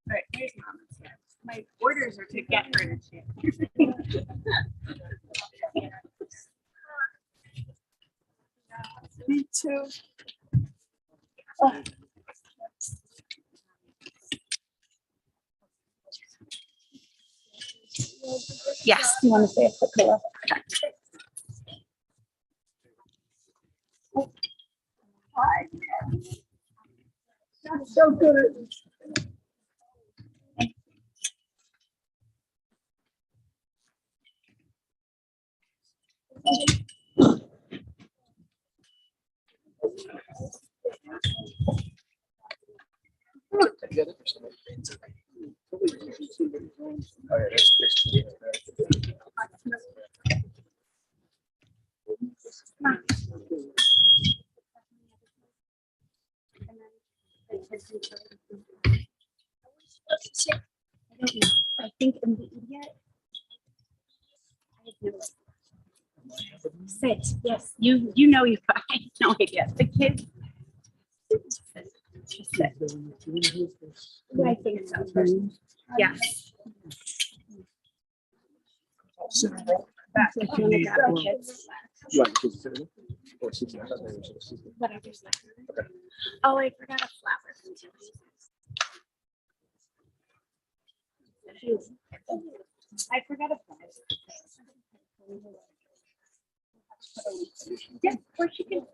All right, here's Mama's here. My orders are to get her to share. Me too. Oh. Yes. You want to say a quick hello? Hi. That's so good. I think in the idiot. Sit. Yes, you know you. I have no idea. The kids. Sit. I think so. Yes. Back. If you want to grab the kids. Whatever's left. Oh, I forgot a flower. I forgot a flower. Yeah, or she can.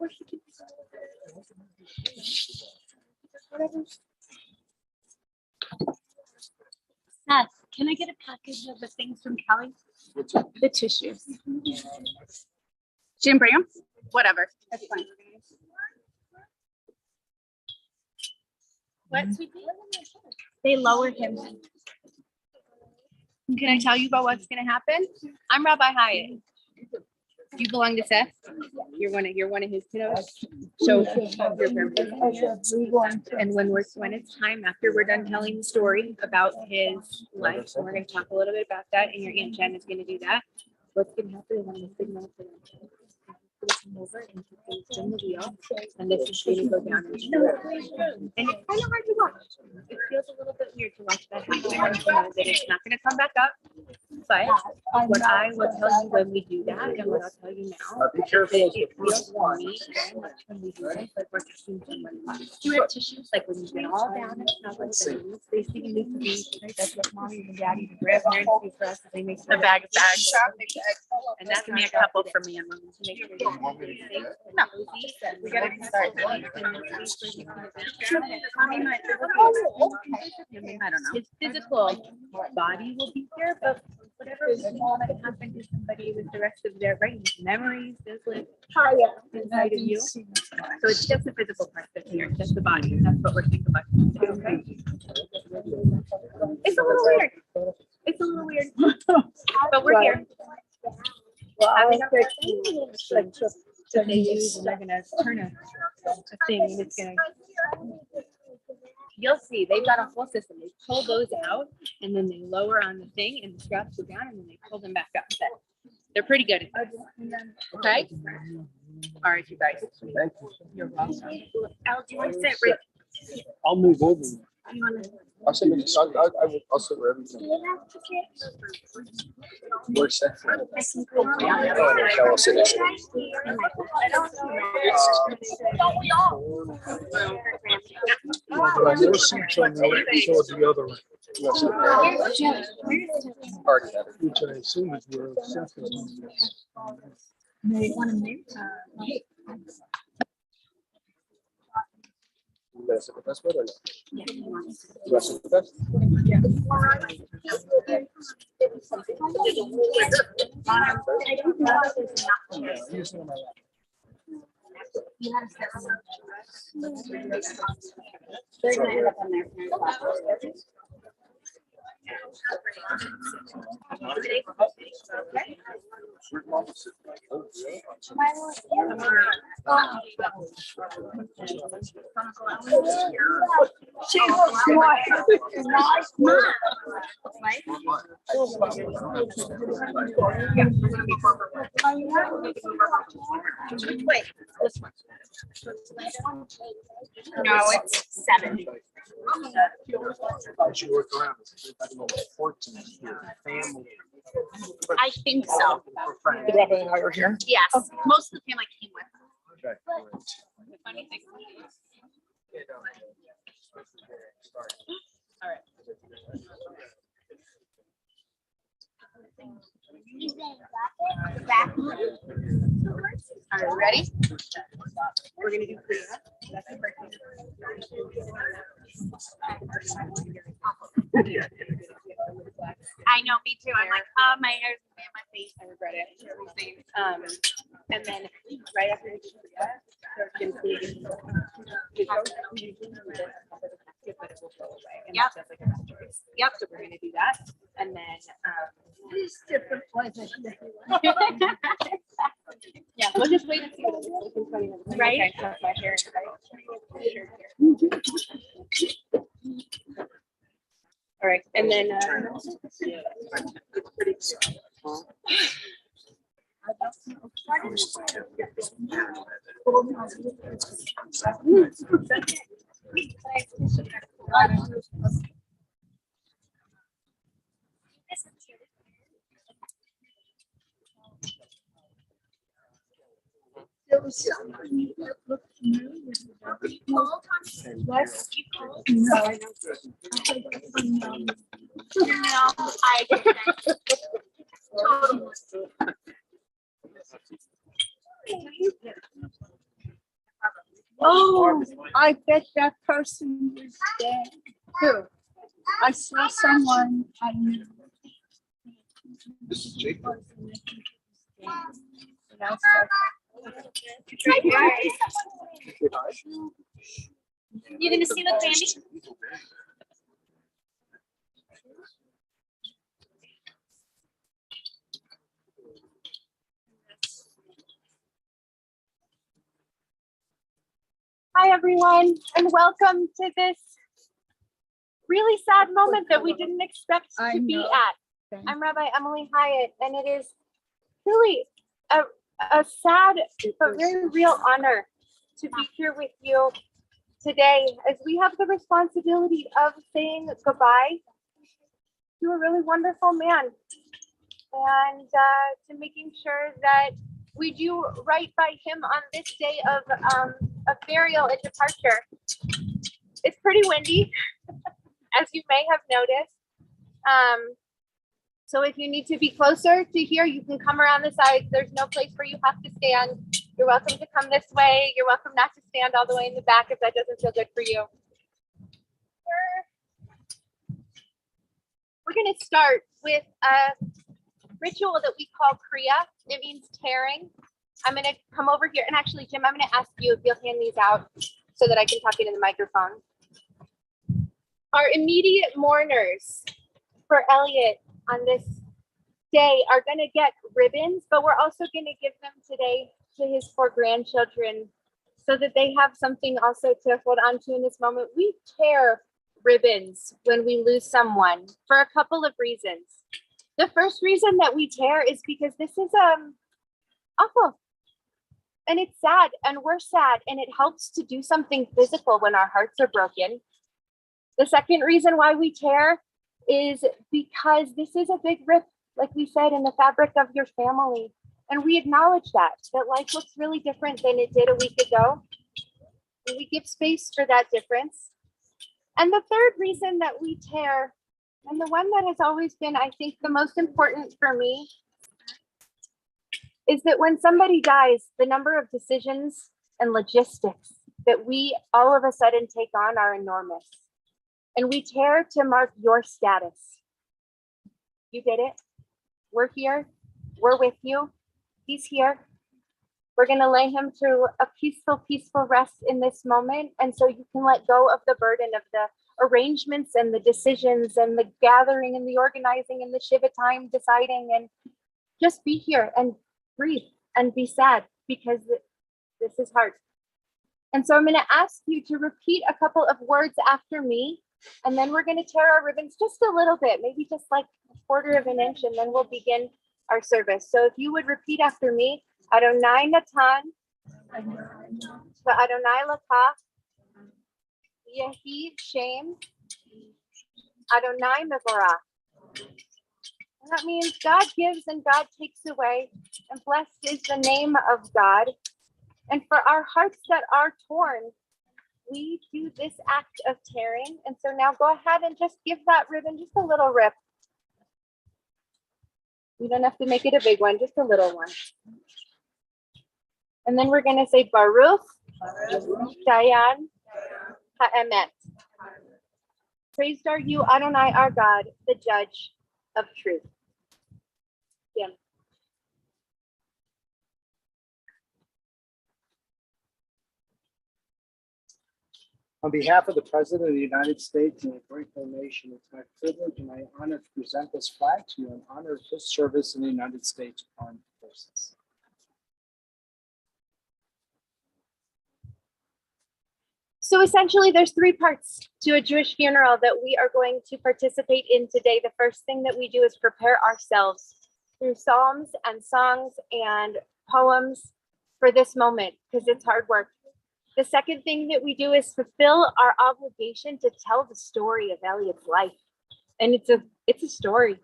Whatever. Seth, can I get a package of the things from Kelly? The tissues. She didn't bring them? Whatever. That's fine. What, sweet pea? They lowered him. Can I tell you about what's going to happen? I'm Rabbi Hyatt. You belong to Seth. You're one of his kiddos. So your grandparents. And when it's time after we're done telling the story about his life, we're going to talk a little bit about that, and your Aunt Jen is going to do that. What's going to happen is I'm going to signal to them. Over and spin the wheel, and this is going to go down. And it's kind of hard to watch. It feels a little bit weird to watch that happen. And to know that it's not going to come back up. But what I will tell you when we do that, and what I'll tell you now, Be careful. it feels for me very much when we do this, like we're touching someone's body. Do you have tissues? Like when you get all down and stuff, like the space that you need to be. That's what mommy and daddy, the grandparents do for us. They make the bag of bags. And that's me a couple for me and mommy to make sure. No, we gotta start. I don't know. His physical body will be here, but whatever might happen to somebody with the rest of their brain, memories, there's like inside of you. So it's just the physical part that's here, just the body. That's what we're thinking about. Okay? It's a little weird. It's a little weird, but we're here. Well, I was They use and they're gonna turn a thing and it's gonna. You'll see they've got a whole system. They pull those out and then they lower on the thing and the straps go down and then they pull them back up. They're pretty good at that. Okay. All right, you guys. You're welcome. Al, do you want to sit right? I'll move over. I'll sit wherever you want. Where's that? I'll sit next to you. There's seats on the right, so the other one. Which I assume is where Seth is. They want to move. You gonna sit with us with or no? Yeah. You wanna sit with us? She looks like a nice mom. Wait, this one. No, it's 7. She worked around. 14 here, family. I think so. Did Rabbi and I are here? Yes, most of the family came with. Okay, great. The funny thing. All right. All right, ready? We're gonna do Priya. I know, me too. I'm like, oh, my hair's in my face. I regret it. And then right after you do Priya, there's gonna be Yep. Yep. So we're gonna do that, and then These different places. yeah, we'll just wait and see. What it is. Right. Okay, so my hair is right. All right, and then it's pretty cool. There was something that looked familiar. Less. No, I don't. I Oh, I bet that person was dead. Who? I saw someone I knew. This is Jacob. And I said, You gonna see with Randy? Hi, everyone, and welcome to this really sad moment that we didn't expect I to be know. at. I'm Rabbi Emily Hyatt, and it is really a sad but very real honor to be here with you today as we have the responsibility of saying goodbye to a really wonderful man and to making sure that we do right by him on this day of burial and departure. It's pretty windy, as you may have noticed. So if you need to be closer to here, you can come around the sides. There's no place where you have to stand. You're welcome to come this way. You're welcome not to stand all the way in the back if that doesn't feel good for you. We're going to start with a ritual that we call Kriya. It means tearing. I'm going to come over here. And actually, Jim, I'm going to ask you if you'll hand these out so that I can talk into the microphone. Our immediate mourners for Elliot on this day are going to get ribbons, but we're also going to give them today to his 4 grandchildren so that they have something also to hold on to in this moment. We tear ribbons when we lose someone for a couple of reasons. The first reason that we tear is because this is awful and it's sad and we're sad, and it helps to do something physical when our hearts are broken. The second reason why we tear is because this is a big rip, like we said, in the fabric of your family. And we acknowledge that life looks really different than it did a week ago. And we give space for that difference. And the third reason that we tear, and the one that has always been, I think, the most important for me, is that when somebody dies, the number of decisions and logistics that we all of a sudden take on are enormous. And we tear to mark your status. You did it. We're here. We're with you. He's here. We're going to lay him to a peaceful rest in this moment. And so you can let go of the burden arrangements and the decisions and the gathering and the organizing and the Shiva time deciding, and just be here and breathe and be sad because this is hard. And so I'm going to ask you to repeat a couple of words after me, and then we're going to tear our ribbons just a little bit, maybe just like a quarter of an inch, and then we'll begin our service. So if you would repeat after me, Adonai Natan, Adonai Lakach, Yehi Shem, Adonai Mevorach. And that means God gives and God takes away, and blessed is the name of God. And for our hearts that are torn, we do this act of tearing. And so now go ahead and just give that ribbon just a little rip. You don't have to make it a big one, just a little one. And then we're going to say Baruch Dayan Ha'emet. Praised are you, Adonai, our God, the judge of truth. Yeah. On behalf of the President of the United States and the grateful nation, it's my privilege and my honor to present this flag to you in honor of his service in the United States Armed Forces. So essentially, there's three parts to a Jewish funeral that we are going to participate in today. The first thing that we do is prepare ourselves through psalms and songs and poems for this moment, because it's hard work. The second thing that we do is fulfill our obligation to tell the story of Elliot's life. And it's a story.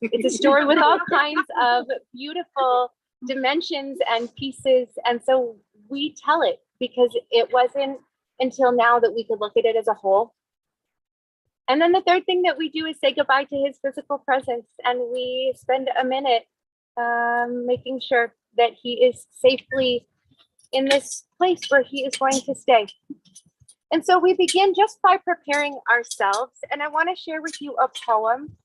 It's a story with all kinds of beautiful dimensions and pieces. And so we tell it because it wasn't until now that we could look at it as a whole. And then the third thing that we do is say goodbye to his physical presence. And we spend a minute making sure that he is safely in this place where he is going to stay. And so we begin just by preparing ourselves. And I want to share with you a poem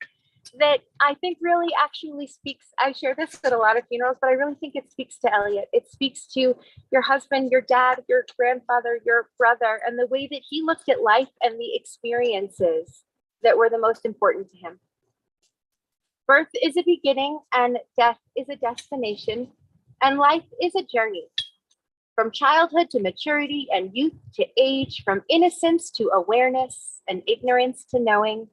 that I think really actually speaks. I share this at a lot of funerals, but I really think it speaks to Elliot. It speaks to your husband, your dad, your grandfather, your brother, and the way that he looked at life and the experiences that were the most important to him. Birth is a beginning and death is a destination, and life is a journey. From childhood to maturity and youth to age, from innocence to awareness and ignorance to knowing,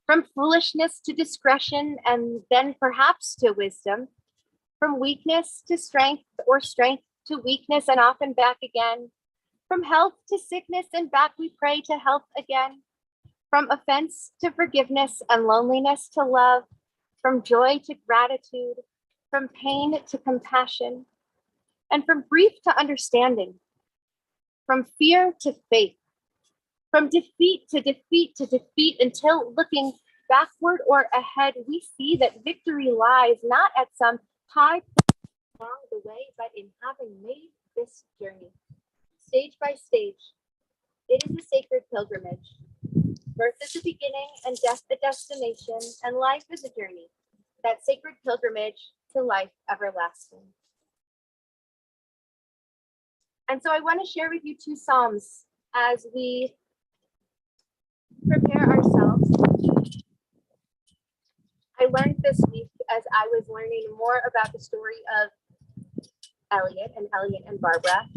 from foolishness to discretion and then perhaps to wisdom, from weakness to strength or strength to weakness and often back again, from health to sickness and back we pray to health again, from offense to forgiveness and loneliness to love, from joy to gratitude, from pain to compassion, and from grief to understanding, from fear to faith, from defeat to defeat to defeat, until looking backward or ahead, we see that victory lies not at some high point along the way, but in having made this journey, stage by stage. It is a sacred pilgrimage. Birth is the beginning and death the destination, and life is a journey, that sacred pilgrimage to life everlasting. And so I want to share with you two Psalms as we prepare ourselves. I learned this week as I was learning more about the story of Elliot and Barbara,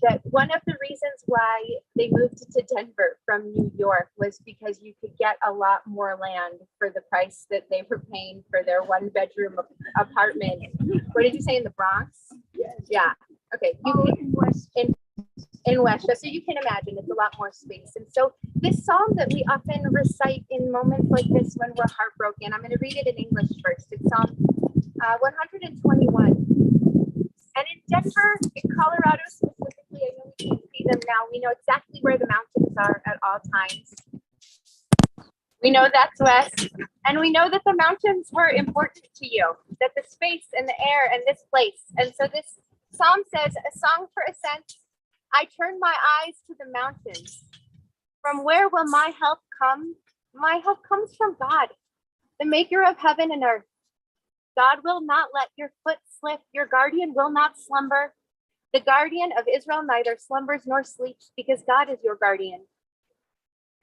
that one of the reasons why they moved to Denver from New York was because you could get a lot more land for the price that they were paying for their 1-bedroom apartment. What did you say, in the Bronx? Yes. Yeah. Okay. In West, so you can imagine it's a lot more space. And so this psalm that we often recite in moments like this when we're heartbroken, I'm going to read it in English first. It's Psalm 121. And in Denver, in Colorado specifically, I know we can't see them now. We know exactly where the mountains are at all times. We know that's west. And we know that the mountains were important to you, that the space and the air and this place. And so this psalm says, a song for ascent. I turn my eyes to the mountains. From where will my help come? My help comes from God, the maker of heaven and earth. God will not let your foot slip. Your guardian will not slumber. The guardian of Israel neither slumbers nor sleeps, because God is your guardian.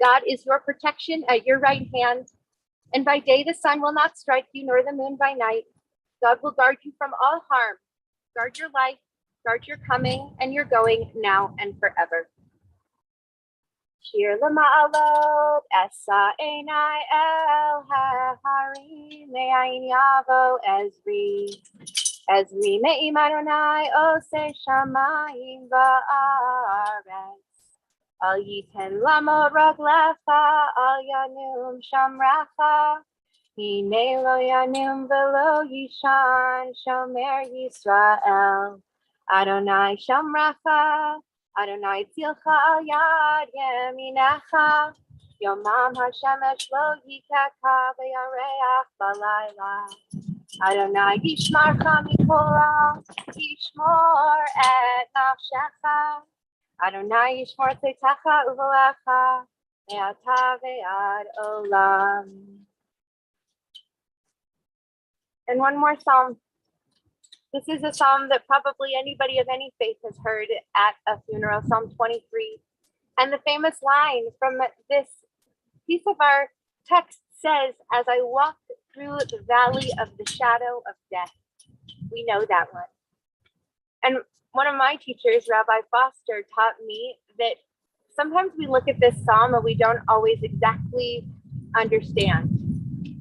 God is your protection at your right hand, and by day the sun will not strike you, nor the moon by night. God will guard you from all harm, guard your life, guard your coming and your going now and forever. Shir lama'alot esa einai el harim me'ayin yavo Ezri me'im Adonai ose shamayim va'aretz. Al yiten lamot raglecha al yanum shamracha. Hine lo yanum velo yishan shomer Yisrael. Adonai shamracha. Adonai tzilcha al yad yeminecha. Yomam hashemesh lo yikeka v'yareach balayla. Adonai yishmarcha mikol yishmor et nafshecha. Adonai yishmor tzeitecha uvolecha me'ata ve'ad olam. And one more psalm. This is a psalm that probably anybody of any faith has heard at a funeral, Psalm 23. And the famous line from this piece of our text says, as I walk through the valley of the shadow of death. We know that one. And one of my teachers, Rabbi Foster, taught me that sometimes we look at this psalm and we don't always exactly understand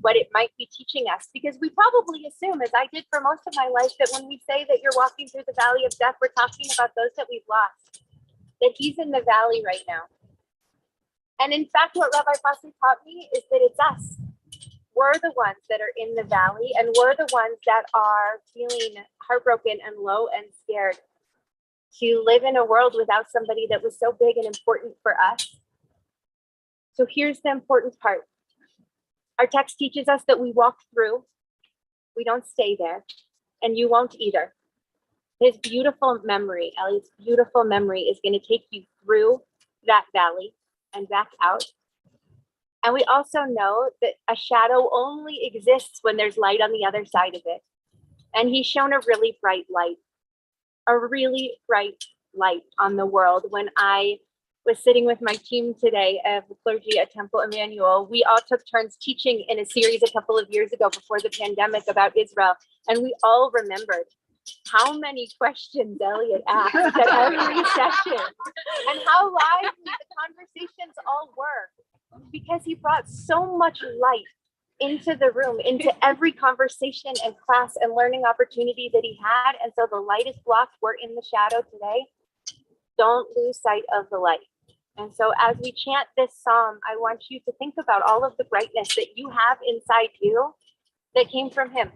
what it might be teaching us, because we probably assume, as I did for most of my life, that when we say that you're walking through the valley of death, we're talking about those that we've lost, that he's in the valley right now. And in fact, what Rabbi Foster taught me is that it's us. We're the ones that are in the valley, and we're the ones that are feeling heartbroken and low and scared to live in a world without somebody that was so big and important for us. So here's the important part. Our text teaches us that we walk through, we don't stay there, and you won't either. His beautiful memory, Elliot's beautiful memory, is going to take you through that valley and back out. And we also know that a shadow only exists when there's light on the other side of it. And he's shown a really bright light on the world. When I was sitting with my team today of clergy at Temple Emmanuel, we all took turns teaching in a series a couple of years ago before the pandemic about Israel. And we all remembered how many questions Elliot asked at every session and how lively the conversations all were, because he brought so much light into the room, into every conversation and class and learning opportunity that he had. And so the light is blocked. We're in the shadow today. Don't lose sight of the light. And so as we chant this psalm, I want you to think about all of the brightness that you have inside you that came from him.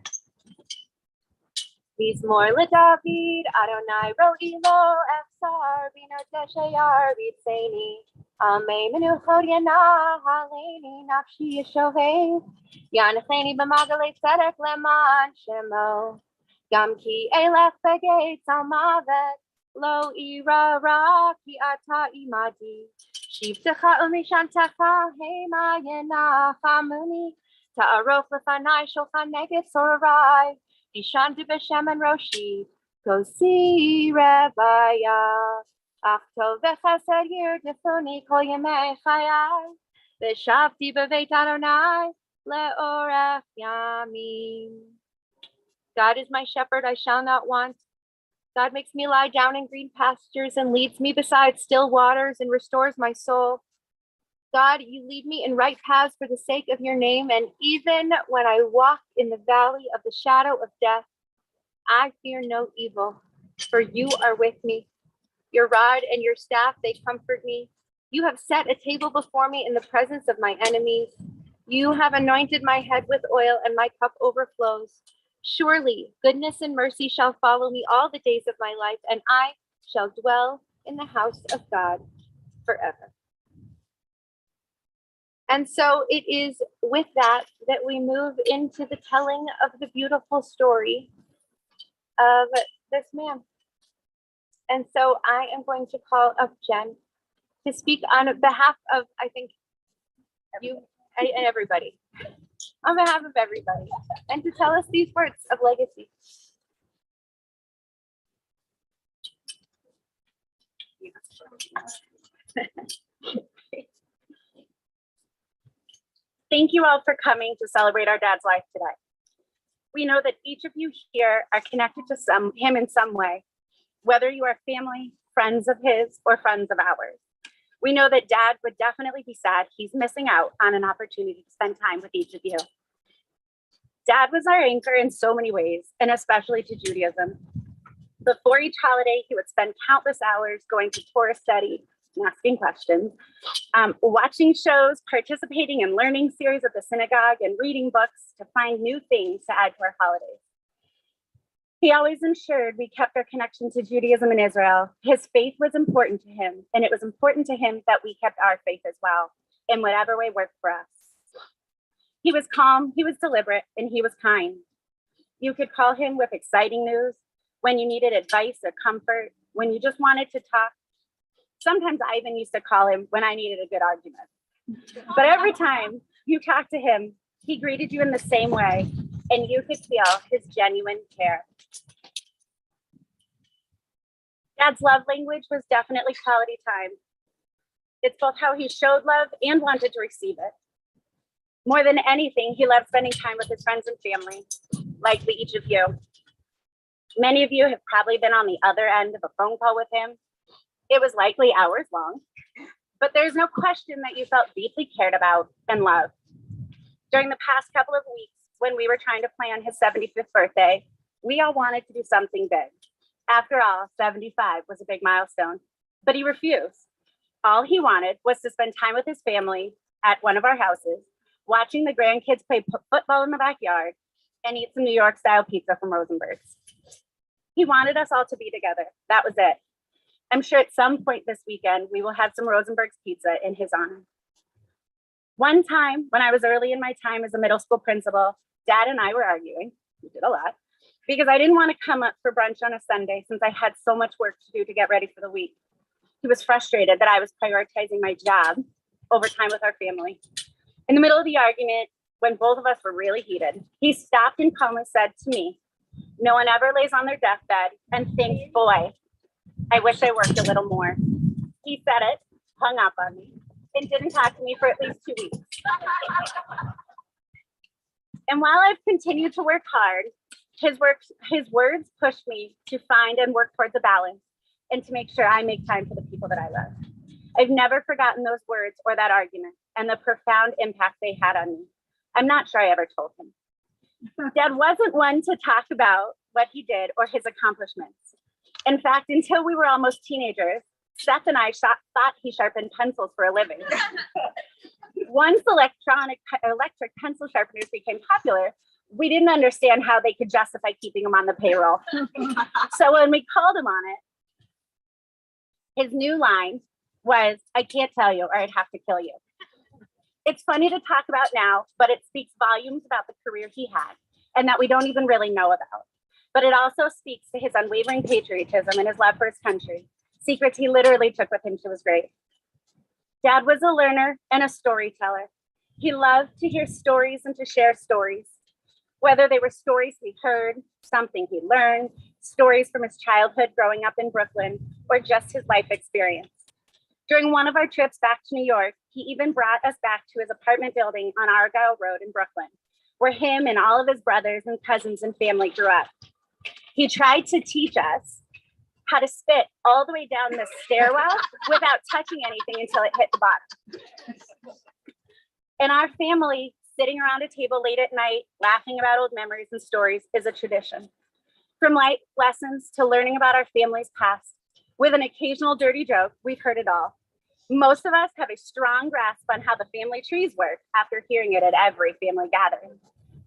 Mizmor leDavid, Adonai ro'i lo efsar, bino teshayar b'tzeini. Amei menuchot yana haleini, nafshi yeshovei. Yanecheni b'magalei tzedek leman shemo. Gam ki elech begei tzalmavet. Lo ira ra ki ata imadi. Shivtecha umishantecha hema yenachamuni. Ta'arof lefanai shulchan neged sorai. Ishan b'shem and roshi. Kosi rebaya. Ach tov v'chesed yirdefuni kol yemei chayai. V'shavti b'veit Adonai le'orech yamim. God is my shepherd, I shall not want. God makes me lie down in green pastures and leads me beside still waters and restores my soul. God, you lead me in right paths for the sake of your name. And even when I walk in the valley of the shadow of death, I fear no evil, for you are with me. Your rod and your staff, they comfort me. You have set a table before me in the presence of my enemies. You have anointed my head with oil, and my cup overflows. Surely goodness and mercy shall follow me all the days of my life, and I shall dwell in the house of God forever. And so it is with that that we move into the telling of the beautiful story of this man. And so I am going to call up Jen to speak on behalf of, I think, you and everybody. On behalf of everybody, and to tell us these words of legacy. Thank you all for coming to celebrate our dad's life today. We know that each of you here are connected to him in some way, whether you are family, friends of his, or friends of ours. We know that Dad would definitely be sad he's missing out on an opportunity to spend time with each of you. Dad was our anchor in so many ways, and especially to Judaism. Before each holiday, he would spend countless hours going to Torah study and asking questions, watching shows, participating in learning series at the synagogue, and reading books to find new things to add to our holidays. He always ensured we kept our connection to Judaism in Israel. His faith was important to him, and it was important to him that we kept our faith as well, in whatever way worked for us. He was calm, he was deliberate, and he was kind. You could call him with exciting news, when you needed advice or comfort, when you just wanted to talk. Sometimes I even used to call him when I needed a good argument. But every time you talked to him, he greeted you in the same way, and you could feel his genuine care. Dad's love language was definitely quality time. It's both how he showed love and wanted to receive it. More than anything, he loved spending time with his friends and family, likely each of you. Many of you have probably been on the other end of a phone call with him. It was likely hours long, but there's no question that you felt deeply cared about and loved. During the past couple of weeks, when we were trying to plan his 75th birthday, we all wanted to do something big. After all, 75 was a big milestone, but he refused. All he wanted was to spend time with his family at one of our houses, watching the grandkids play football in the backyard and eat some New York style pizza from Rosenberg's. He wanted us all to be together. That was it. I'm sure at some point this weekend, we will have some Rosenberg's pizza in his honor. One time, when I was early in my time as a middle school principal, Dad and I were arguing, we did a lot, because I didn't want to come up for brunch on a Sunday since I had so much work to do to get ready for the week. He was frustrated that I was prioritizing my job over time with our family. In the middle of the argument, when both of us were really heated, he stopped and calmly said to me, "No one ever lays on their deathbed and thinks, boy, I wish I worked a little more." He said it, hung up on me, and didn't talk to me for at least 2 weeks. And while I've continued to work hard, his words pushed me to find and work towards a balance and to make sure I make time for the people that I love. I've never forgotten those words or that argument and the profound impact they had on me. I'm not sure I ever told him. Dad wasn't one to talk about what he did or his accomplishments. In fact, until we were almost teenagers, Seth and I thought he sharpened pencils for a living. Once electric pencil sharpeners became popular, we didn't understand how they could justify keeping him on the payroll. So when we called him on it, his new line was, "I can't tell you or I'd have to kill you." It's funny to talk about now, but it speaks volumes about the career he had and that we don't even really know about. But it also speaks to his unwavering patriotism and his love for his country, secrets he literally took with him to his grave. Dad was a learner and a storyteller. He loved to hear stories and to share stories, whether they were stories he heard, something he learned, stories from his childhood growing up in Brooklyn, or just his life experience. During one of our trips back to New York, he even brought us back to his apartment building on Argyle Road in Brooklyn, where him and all of his brothers and cousins and family grew up. He tried to teach us how to spit all the way down the stairwell without touching anything until it hit the bottom. In our family, sitting around a table late at night, laughing about old memories and stories is a tradition. From life lessons to learning about our family's past, with an occasional dirty joke, we've heard it all. Most of us have a strong grasp on how the family trees work after hearing it at every family gathering.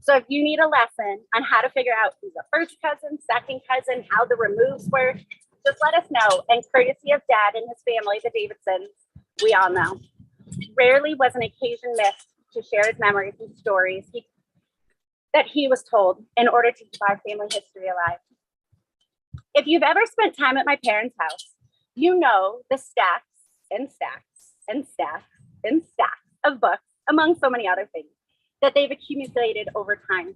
So if you need a lesson on how to figure out who's a first cousin, second cousin, how the removes work, just let us know. And courtesy of Dad and his family, the Davidsons, we all know. Rarely was an occasion missed to share his memories and stories that he was told in order to keep our family history alive. If you've ever spent time at my parents' house, you know the stacks and stacks and stacks and stacks of books, among so many other things, that they've accumulated over time.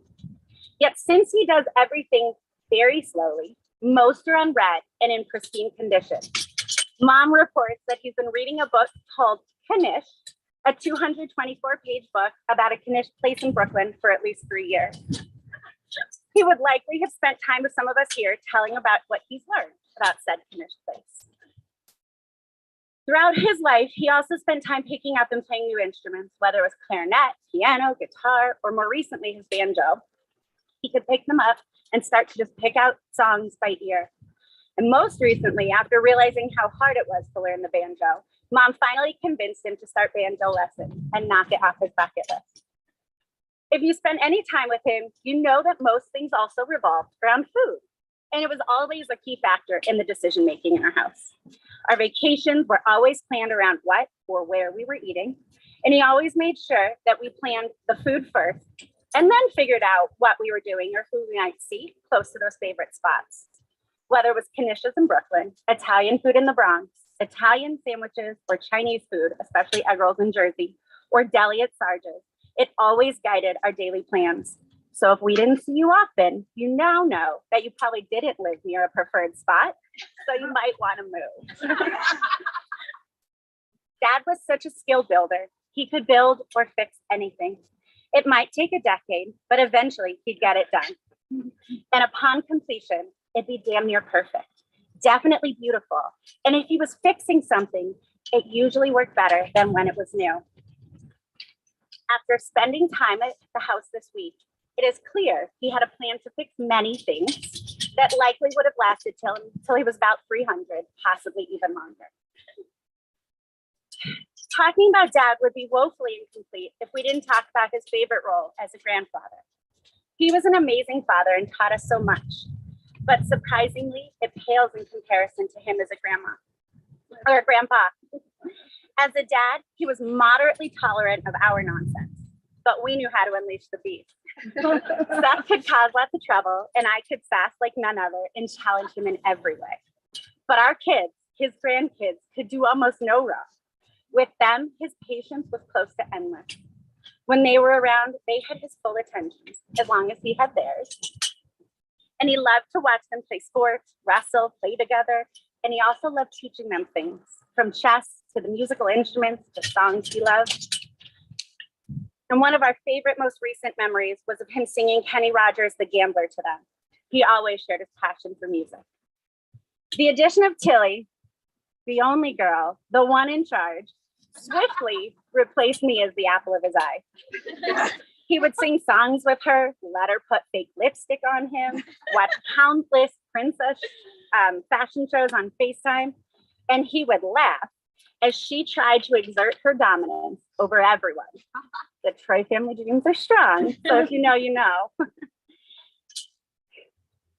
Yet since he does everything very slowly, most are unread and in pristine condition. Mom reports that he's been reading a book called Kanish a 224-page book about a Knish place in Brooklyn for at least 3 years. He would likely have spent time with some of us here telling about what he's learned about said Knish place. Throughout his life, he also spent time picking up and playing new instruments, whether it was clarinet, piano, guitar, or more recently, his banjo. He could pick them up and start to just pick out songs by ear. And most recently, after realizing how hard it was to learn the banjo, Mom finally convinced him to start banjo lessons and knock it off his bucket list. If you spend any time with him, you know that most things also revolved around food. And it was always a key factor in the decision-making in our house. Our vacations were always planned around what or where we were eating. And he always made sure that we planned the food first and then figured out what we were doing or who we might see close to those favorite spots. Whether it was Knishes in Brooklyn, Italian food in the Bronx, Italian sandwiches, or Chinese food, especially egg rolls in Jersey, or deli at Sarge's, it always guided our daily plans. So if we didn't see you often, you now know that you probably didn't live near a preferred spot, so you might want to move. Dad was such a skill builder. He could build or fix anything. It might take a decade, but eventually he'd get it done. And upon completion, it'd be damn near perfect, definitely beautiful. And if he was fixing something, it usually worked better than when it was new. After spending time at the house this week, it is clear he had a plan to fix many things that likely would have lasted till he was about 300, possibly even longer. Talking about Dad would be woefully incomplete if we didn't talk about his favorite role as a grandfather. He was an amazing father and taught us so much, but surprisingly, it pales in comparison to him as a grandma or a grandpa. As a dad, he was moderately tolerant of our nonsense, but we knew how to unleash the beast. Seth could cause lots of trouble, and I could sass like none other and challenge him in every way. But our kids, his grandkids, could do almost no wrong. With them, his patience was close to endless. When they were around, they had his full attention, as long as he had theirs. And he loved to watch them play sports, wrestle, play together, and he also loved teaching them things, from chess to the musical instruments to songs he loved. And one of our favorite, most recent memories was of him singing Kenny Rogers' The Gambler to them. He always shared his passion for music. The addition of Tilly, the only girl, the one in charge, swiftly replaced me as the apple of his eye. He would sing songs with her, let her put fake lipstick on him, watch countless princess fashion shows on FaceTime, and he would laugh as she tried to exert her dominance over everyone. The Troy family genes are strong, so if you know, you know.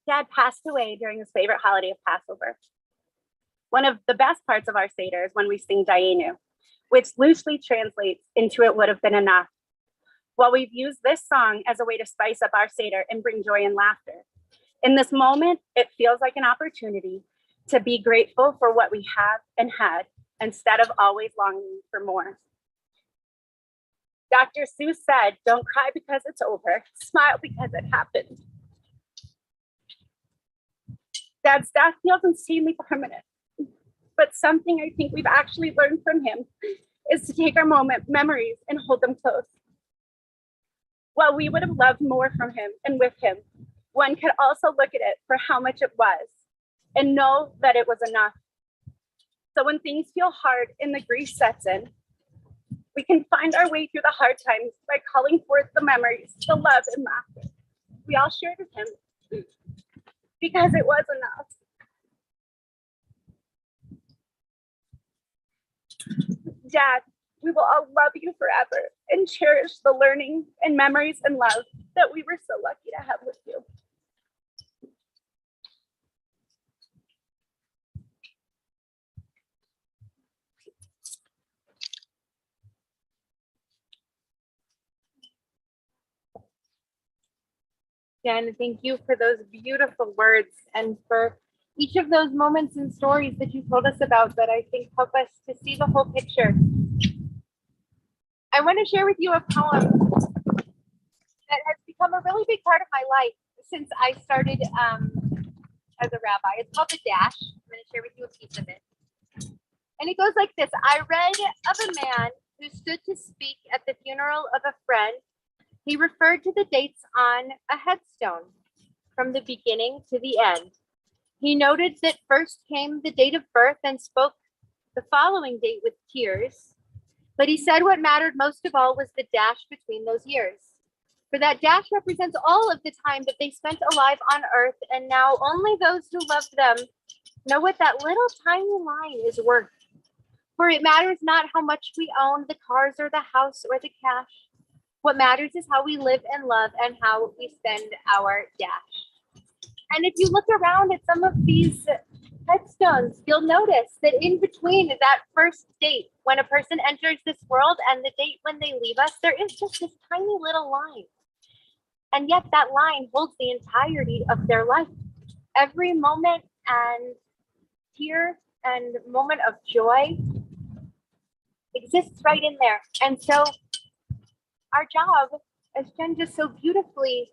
Dad passed away during his favorite holiday of Passover. One of the best parts of our Seder is when we sing Dayenu, which loosely translates into "it would have been enough." While we've used this song as a way to spice up our Seder and bring joy and laughter, in this moment, it feels like an opportunity to be grateful for what we have and had, instead of always longing for more. Dr. Seuss said, "Don't cry because it's over, smile because it happened." Dad's death feels insanely permanent, but something I think we've actually learned from him is to take our memories and hold them close. While we would have loved more from him and with him, one could also look at it for how much it was and know that it was enough. So when things feel hard and the grief sets in, we can find our way through the hard times by calling forth the memories, the love and laughter we all shared with him, because it was enough. Dad, we will all love you forever and cherish the learning and memories and love that we were so lucky to have with you. Jen, thank you for those beautiful words and for each of those moments and stories that you told us about that I think help us to see the whole picture. I want to share with you a poem that has become a really big part of my life since I started as a rabbi. It's called The Dash. I'm going to share with you a piece of it. And it goes like this. I read of a man who stood to speak at the funeral of a friend, he referred to the dates on a headstone from the beginning to the end. He noted that first came the date of birth and spoke the following date with tears. But he said what mattered most of all was the dash between those years. For that dash represents all of the time that they spent alive on earth, and now only those who loved them know what that little tiny line is worth. For it matters not how much we own, the cars or the house or the cash. What matters is how we live and love and how we spend our dash. And if you look around at some of these headstones, you'll notice that in between that first date when a person enters this world and the date when they leave us, there is just this tiny little line. And yet that line holds the entirety of their life. Every moment and tear and moment of joy exists right in there. And so our job, as Jen just so beautifully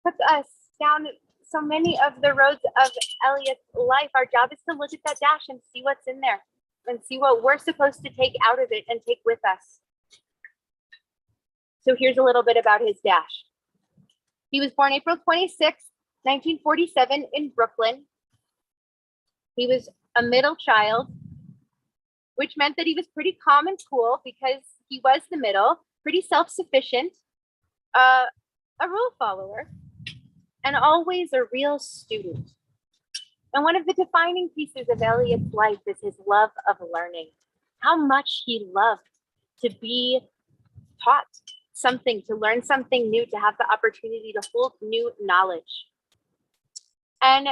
took us down so many of the roads of Elliot's life, our job is to look at that dash and see what's in there and see what we're supposed to take out of it and take with us. So here's a little bit about his dash. He was born April 26, 1947 in Brooklyn. He was a middle child, which meant that he was pretty calm and cool because he was the middle, pretty self-sufficient, a rule follower, and always a real student. And one of the defining pieces of Elliot's life is his love of learning, how much he loved to be taught something, to learn something new, to have the opportunity to hold new knowledge. And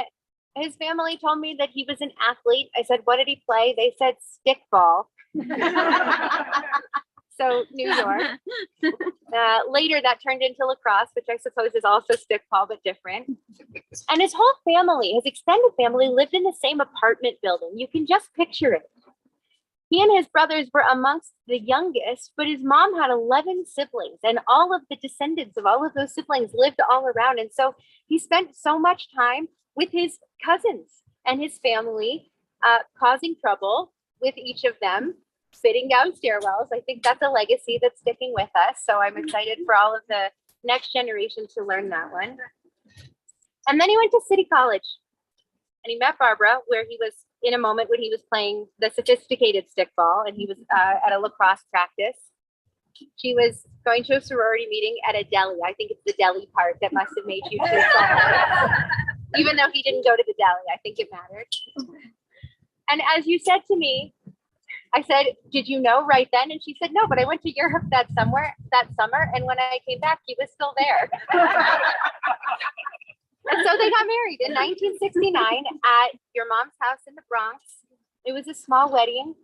his family told me that he was an athlete. I said, what did he play? They said stickball. So New York. Later that turned into lacrosse, which I suppose is also stickball, but different. And his whole family, his extended family, lived in the same apartment building. You can just picture it. He and his brothers were amongst the youngest, but his mom had 11 siblings, and all of the descendants of all of those siblings lived all around. And so he spent so much time with his cousins and his family, causing trouble with each of them, spitting down stairwells. I think that's a legacy that's sticking with us. So I'm excited for all of the next generation to learn that one. And then he went to City College and he met Barbara, where he was in a moment when he was playing the sophisticated stickball and he was at a lacrosse practice. She was going to a sorority meeting at a deli. I think it's the deli part that must have made you two even though he didn't go to the deli, I think it mattered. And as you said to me, I said, did you know right then? And she said, no, but I went to Europe that summer. And when I came back, he was still there. And so they got married in 1969 at your mom's house in the Bronx. It was a small wedding.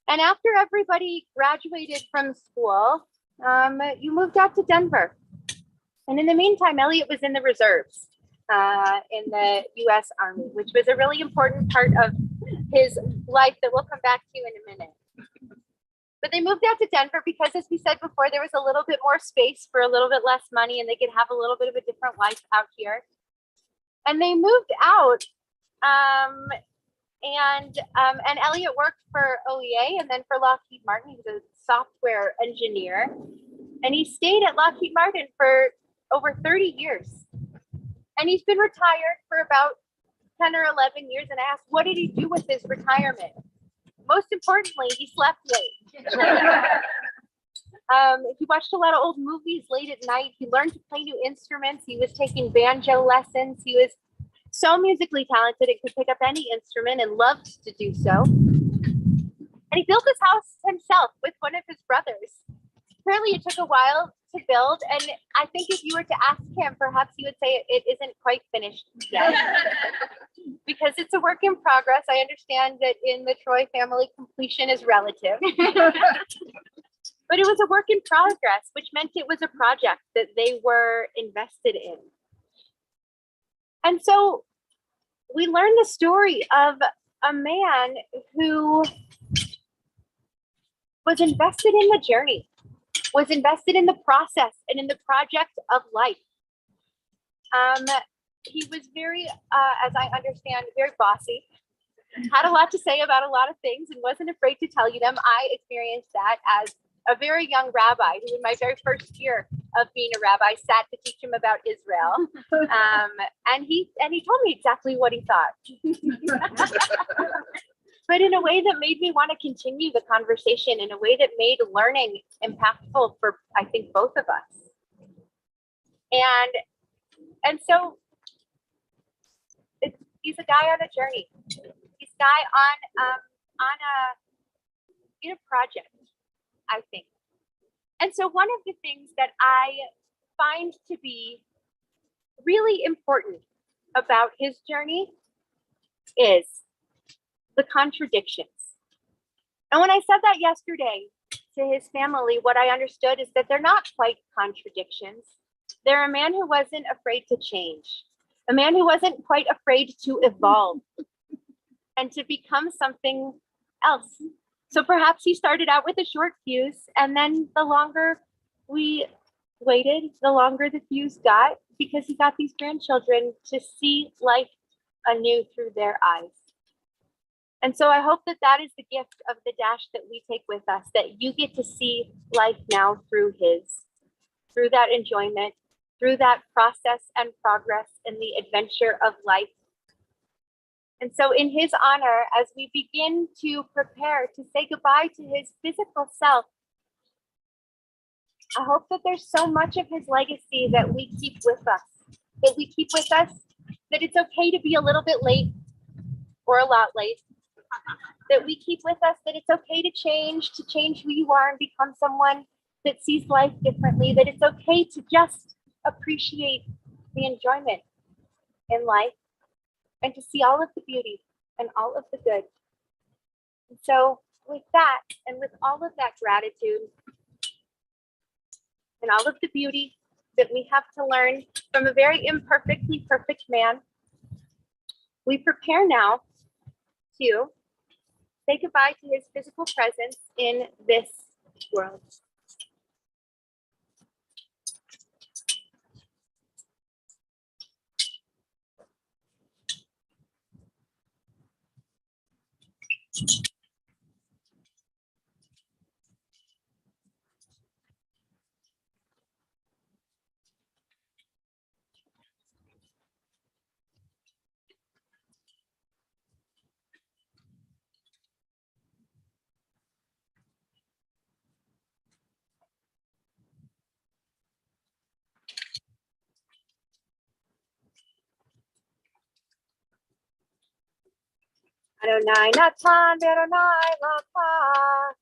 And after everybody graduated from school, you moved out to Denver. And in the meantime, Elliot was in the reserves in the U.S. Army, which was a really important part of his life that we'll come back to in a minute. But they moved out to Denver because, as we said before, there was a little bit more space for a little bit less money and they could have a little bit of a different life out here. And they moved out and Elliot worked for OEA and then for Lockheed Martin. He was a software engineer and he stayed at Lockheed Martin for over 30 years. And he's been retired for about 10 or 11 years. And I asked, what did he do with his retirement? Most importantly, he slept late. He watched a lot of old movies late at night. He learned to play new instruments. He was taking banjo lessons. He was so musically talented and could pick up any instrument and loved to do so. And he built his house himself with one of his brothers. Apparently it took a while to build. And I think if you were to ask him, perhaps he would say it isn't quite finished yet. Because it's a work in progress. I understand that in the Troy family, completion is relative. But it was a work in progress, which meant it was a project that they were invested in. And so we learned the story of a man who was invested in the journey, was invested in the process and in the project of life. He was very, as I understand, very bossy. had a lot to say about a lot of things and wasn't afraid to tell you them. I experienced that as a very young rabbi who in my very first year of being a rabbi sat to teach him about Israel. And he told me exactly what he thought. But in a way that made me want to continue the conversation, in a way that made learning impactful for, I think, both of us. And so he's a guy on a journey. He's a guy in a project, I think. And so one of the things that I find to be really important about his journey is the contradictions. And when I said that yesterday to his family, what I understood is that they're not quite contradictions. They're a man who wasn't afraid to change, a man who wasn't quite afraid to evolve and to become something else. So perhaps he started out with a short fuse, and then the longer we waited, the longer the fuse got, because he got these grandchildren to see life anew through their eyes. And so I hope that that is the gift of the dash that we take with us, that you get to see life now through that enjoyment, through that process and progress in the adventure of life. And so in his honor, as we begin to prepare to say goodbye to his physical self, I hope that there's so much of his legacy that we keep with us, that it's okay to be a little bit late or a lot late, that we keep with us that it's okay to change who you are and become someone that sees life differently, that it's okay to just appreciate the enjoyment in life and to see all of the beauty and all of the good. And so with that, and with all of that gratitude and all of the beauty that we have to learn from a very imperfectly perfect man, we prepare now to say goodbye to his physical presence in this world. Adonai Natan Adonai Lapa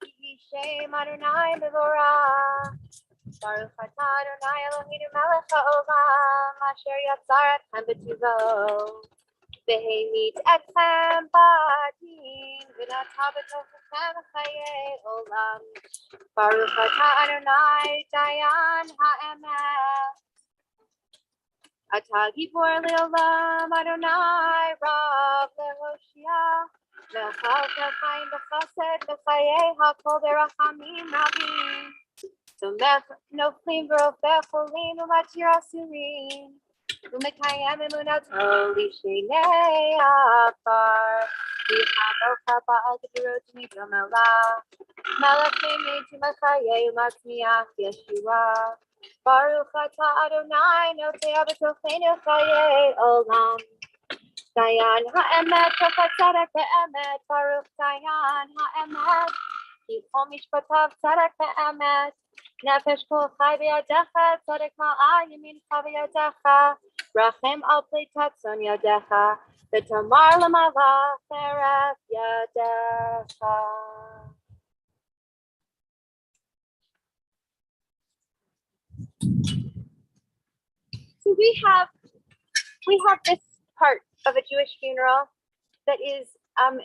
Ki Shem Adonai Mevorah Baruch Atah Adonai Eloheinu Melech HaOlam Asher Yatzar Etchem B'Tuvo V'Hamid Etchem Ba'adin V'Natah B'Tofechem Chayei Olam Baruch Atah Adonai Dayan HaEmet Atah Gibor Le'olam Adonai Rav Lehoshia V'chal V'chaim V'chased V'chayei HaKol Berachamim Rabim Tomech Noflim V'rofeh Cholim U'matir Asurim U'mekayem Emunato L'Shnei Afar V'chanocha Ba'al G'dirot Midrom Elah Malachim Eitim Achayei U'matzmiach Yeshua Baruch Atah Adonai Notea B'Tocheinu Chayei Olam Dayan HaEmet Tofat Tzedek Be'emet Baruch Dayan HaEmet Yichol Mishpatav Tzedek Be'emet Nefesh Kol Chai B'Yadecha Tzedek Mal'ah Yamincha B'Yadecha Rachem Al Plei Tatzon Yadecha V'Tamar L'Malach Teref Yadecha. So we have this part of a Jewish funeral that is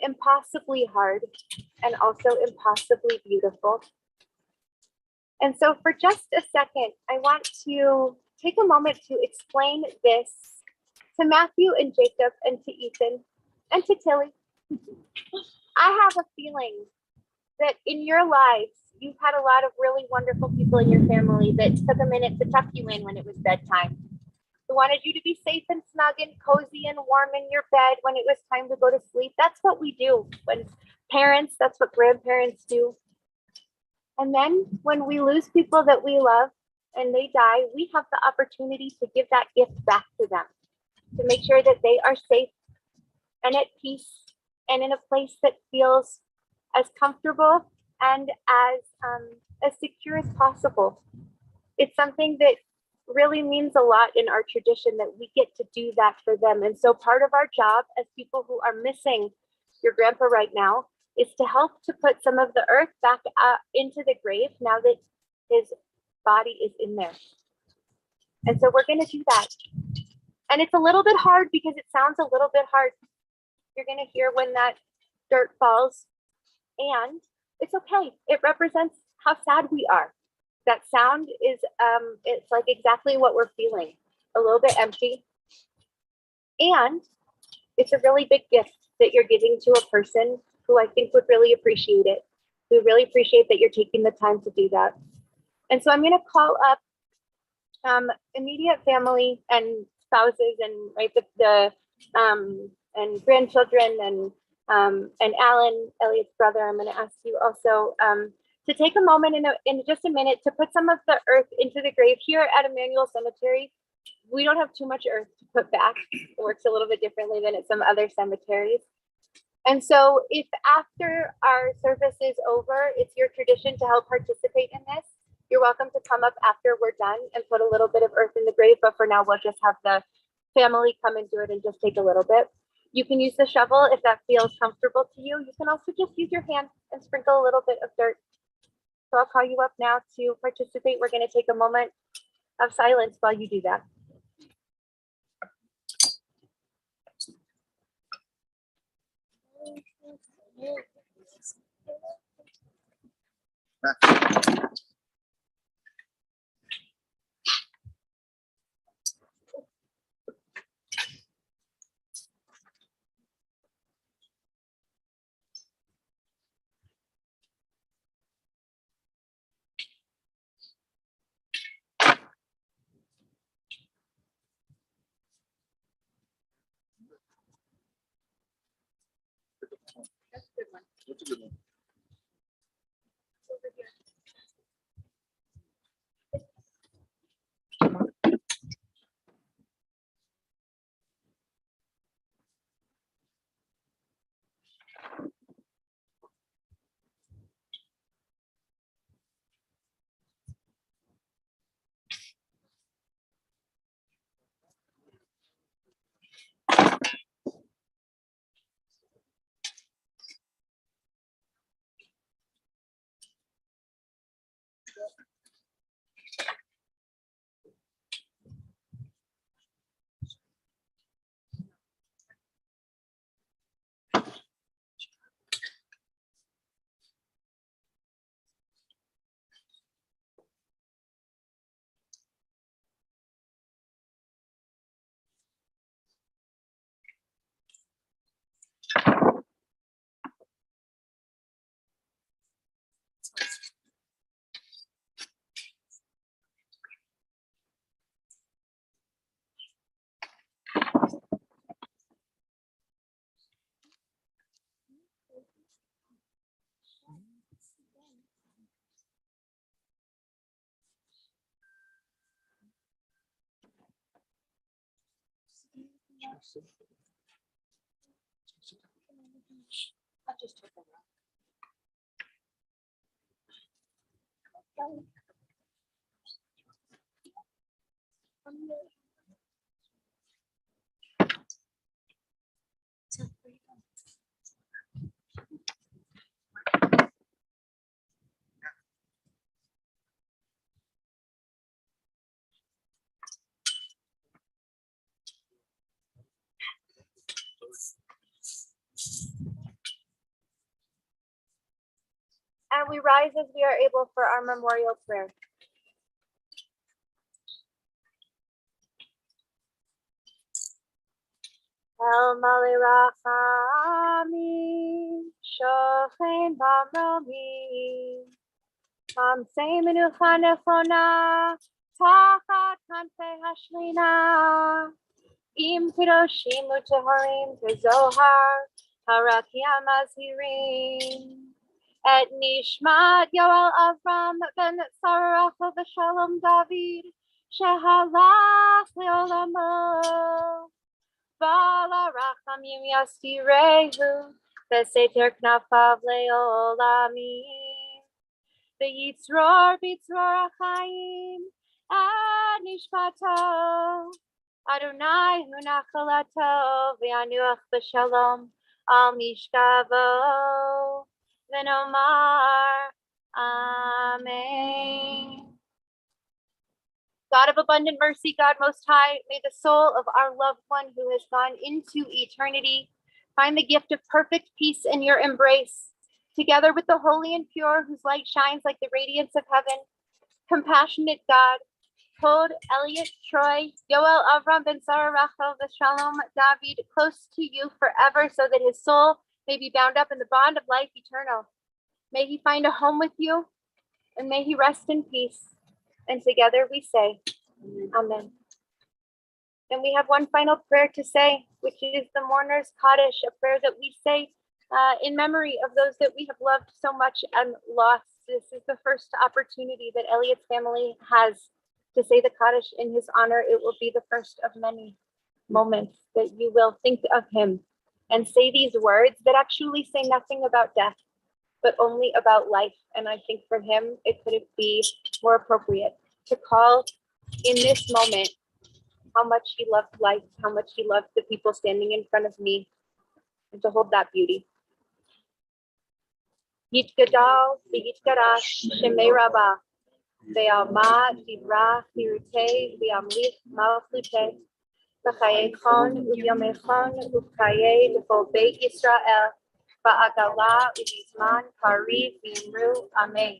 impossibly hard and also impossibly beautiful. And so for just a second, I want to take a moment to explain this to Matthew and Jacob and to Ethan and to Tilly. I have a feeling that in your lives, you've had a lot of really wonderful people in your family that took a minute to tuck you in when it was bedtime. Who wanted you to be safe and snug and cozy and warm in your bed when it was time to go to sleep. That's what we do when parents, that's what grandparents do. And then when we lose people that we love and they die, we have the opportunity to give that gift back to them, to make sure that they are safe and at peace and in a place that feels as comfortable and as secure as possible. It's something that really means a lot in our tradition that we get to do that for them. And so part of our job as people who are missing your grandpa right now is to help to put some of the earth back into the grave now that his body is in there. And so we're going to do that. And it's a little bit hard because it sounds a little bit hard. You're going to hear when that dirt falls, and it's okay. It represents how sad we are. That sound is, it's like exactly what we're feeling, a little bit empty. And it's a really big gift that you're giving to a person who I think would really appreciate it. We really appreciate that you're taking the time to do that. And so I'm going to call up immediate family and spouses and right and grandchildren and Alan, Elliot's brother. I'm going to ask you also to take a moment in just a minute to put some of the earth into the grave. Here at Emmanuel Cemetery, we don't have too much earth to put back. It works a little bit differently than at some other cemeteries. And so if after our service is over, it's your tradition to help participate in this, you're welcome to come up after we're done and put a little bit of earth in the grave. But for now, we'll just have the family come and do it and just take a little bit. You can use the shovel if that feels comfortable to you. You can also just use your hand and sprinkle a little bit of dirt. So I'll call you up now to participate. We're going to take a moment of silence while you do that. That's a good one. That's a good one. Over here. I'll just took a rock. And we rise as we are able for our memorial prayer. El Malirachami, Shochen Bamromi, Mam Seimenu Chanefona, Tachat Kanfe Hashlina, Im Piroshim Utaharim Zohar Harakia Mazirim Et Nishmat Yoel Avram Ben Sarach V'Shalom David Shehalach Leolamo Bala Rachamim Yastirehu V'Seter Knafav Leolamim V'Yitzror B'Yitzror Achayim Ad Nishmato Adonai Hunachalato V'Yanuach B'Shalom Al Mishkavo V'Nomar Amen. God of abundant mercy, God most high, may the soul of our loved one who has gone into eternity find the gift of perfect peace in your embrace, together with the holy and pure whose light shines like the radiance of heaven. Compassionate God, hold Elliot, Troy, Yoel, Avram, Ben Sarah, Rachel, Shalom, David close to you forever so that his soul may be bound up in the bond of life eternal. May he find a home with you and may he rest in peace. And together we say, Amen. And we have one final prayer to say, which is the mourner's Kaddish, a prayer that we say in memory of those that we have loved so much and lost. This is the first opportunity that Elliot's family has to say the Kaddish in his honor. It will be the first of many moments that you will think of him and say these words that actually say nothing about death, but only about life. And I think for him, it couldn't be more appropriate to call in this moment how much he loved life, how much he loved the people standing in front of me, and to hold that beauty. Yitgadal v'yitgarash shemei rabah ve'alma divra hirutei v'amlich malchutei v'chayechon u'yomechon u'chayei l'chol beit Yisrael va'agala u'bizman kariv v'imru amen.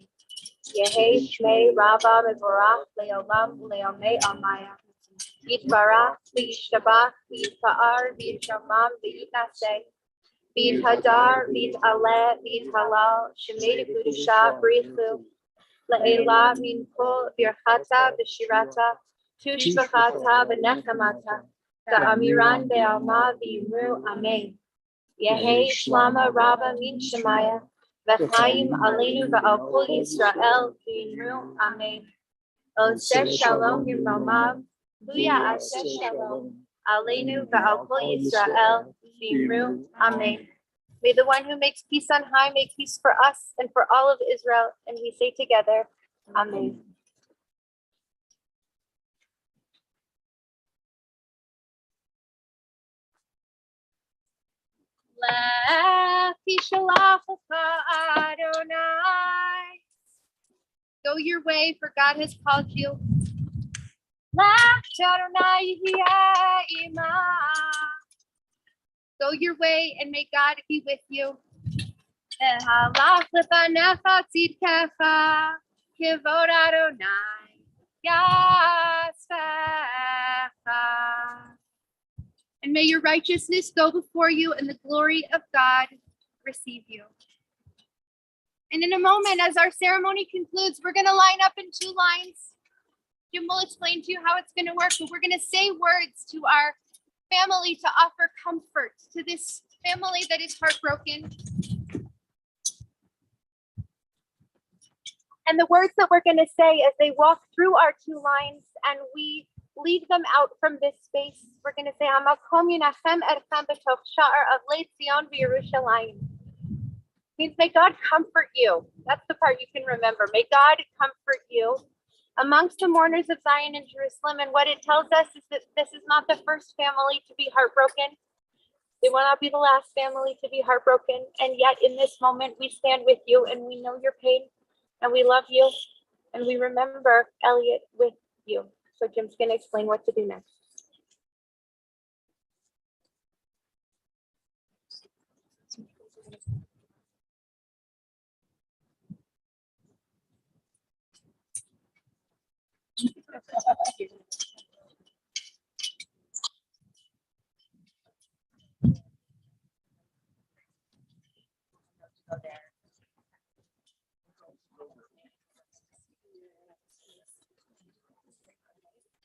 Yehi shmei rabba mevorach le'olam u'le'omei amaya. Yitbarach v'yishtabach v'yitpa'ar v'yishamam v'yitnaseh v'yithadar v'yit'aleh v'yithalal shemei d'kudusha b'richu le'ela min kol birchata v'shirata tushbachata v'nechamata ta'amiran be'alma v'yimru amen. Yehi shlama rabba min shemaya v'chaim aleinu v'al kol Yisrael v'yimru amen. Oseh shalom yimromav Luya aseh shalom aleinu v'al kol Yisrael v'yimru amen. May the one who makes peace on high make peace for us and for all of Israel. And we say together, Amen. Lech tishalachcha Adonai. Go your way, for God has called you. Lech Adonai yihya imach. Go your way and may God be with you. Ehalach lefanecha tzidkecha kivod Adonai yasvecha. And may your righteousness go before you and the glory of God receive you. And in a moment, as our ceremony concludes, we're going to line up in two lines. Jim will explain to you how it's going to work, but we're going to say words to our family to offer comfort to this family that is heartbroken. And the words that we're going to say as they walk through our two lines and we lead them out from this space, we're going to say, Hamakom yinachem etchem b'toch sha'ar avlei Tzion v'Yerushalayim. Means may God comfort you. That's the part you can remember. May God comfort you amongst the mourners of Zion and Jerusalem. And what it tells us is that this is not the first family to be heartbroken. It will not be the last family to be heartbroken. And yet in this moment, we stand with you and we know your pain and we love you and we remember Elliot with you. So Jim's going to explain what to do next.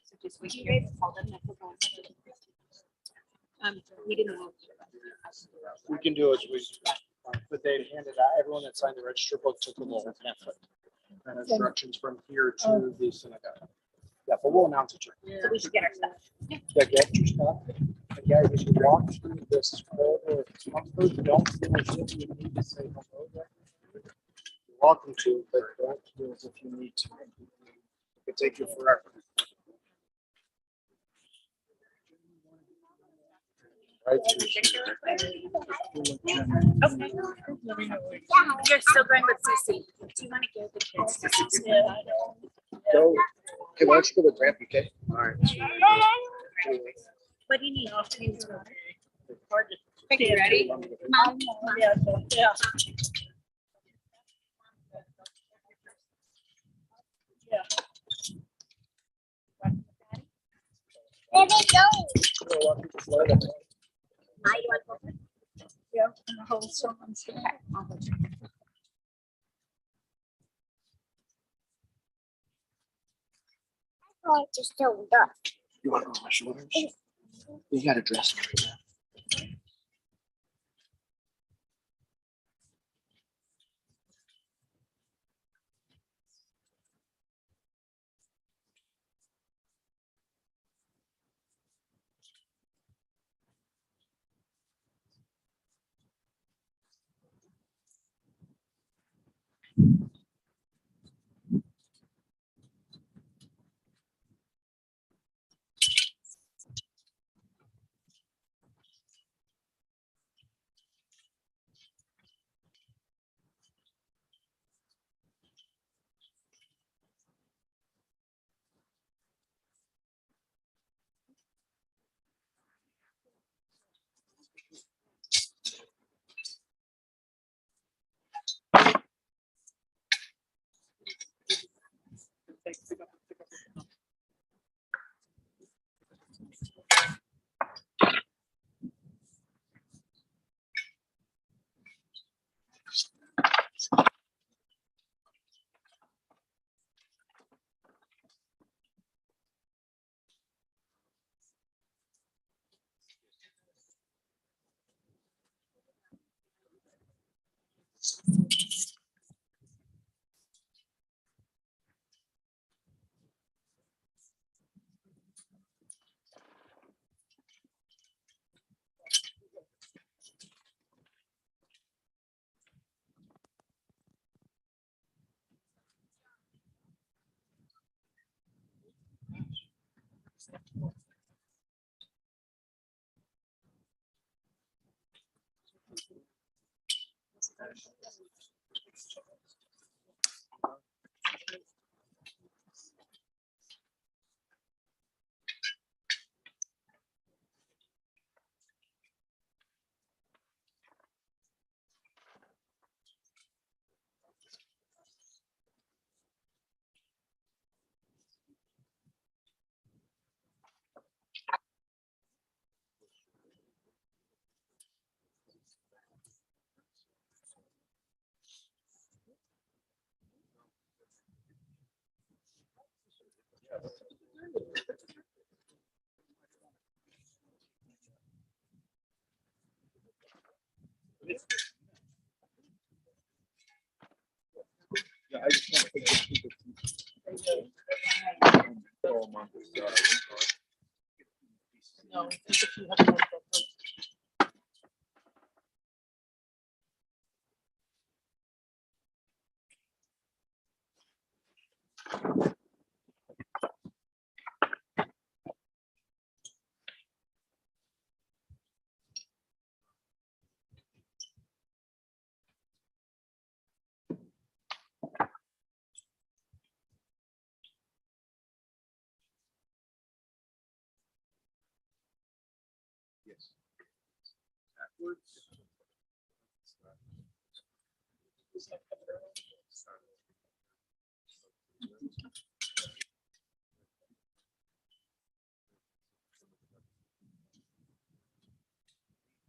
So just wait here. Hold them. We didn't vote. We can do it. But they handed out, everyone that signed the register book took a little pamphlet. And instructions from here to the synagogue. Yeah, but we'll announce it. So we should get our stuff. Yeah, get your stuff. And guys, as you walk through this corridor of comfort, don't feel as if you need to say hello. You're welcome to, but don't feel as if you need to. It could take you forever. Right through. Okay. You're still going with Cece. Do you want to give the kids to Cece? Go. Okay, why don't you go with Grandpa, okay? All right. What do you need? Okay, you ready? Mom? Yeah. There we go. A lot of people fly that way. I want to open. Yeah, and hold someone's hand. I like to still duck. You want to my shoulders? You got to dress me. Yeah, I just want to put this people. No, just if you have more photos. Yes. Backwards.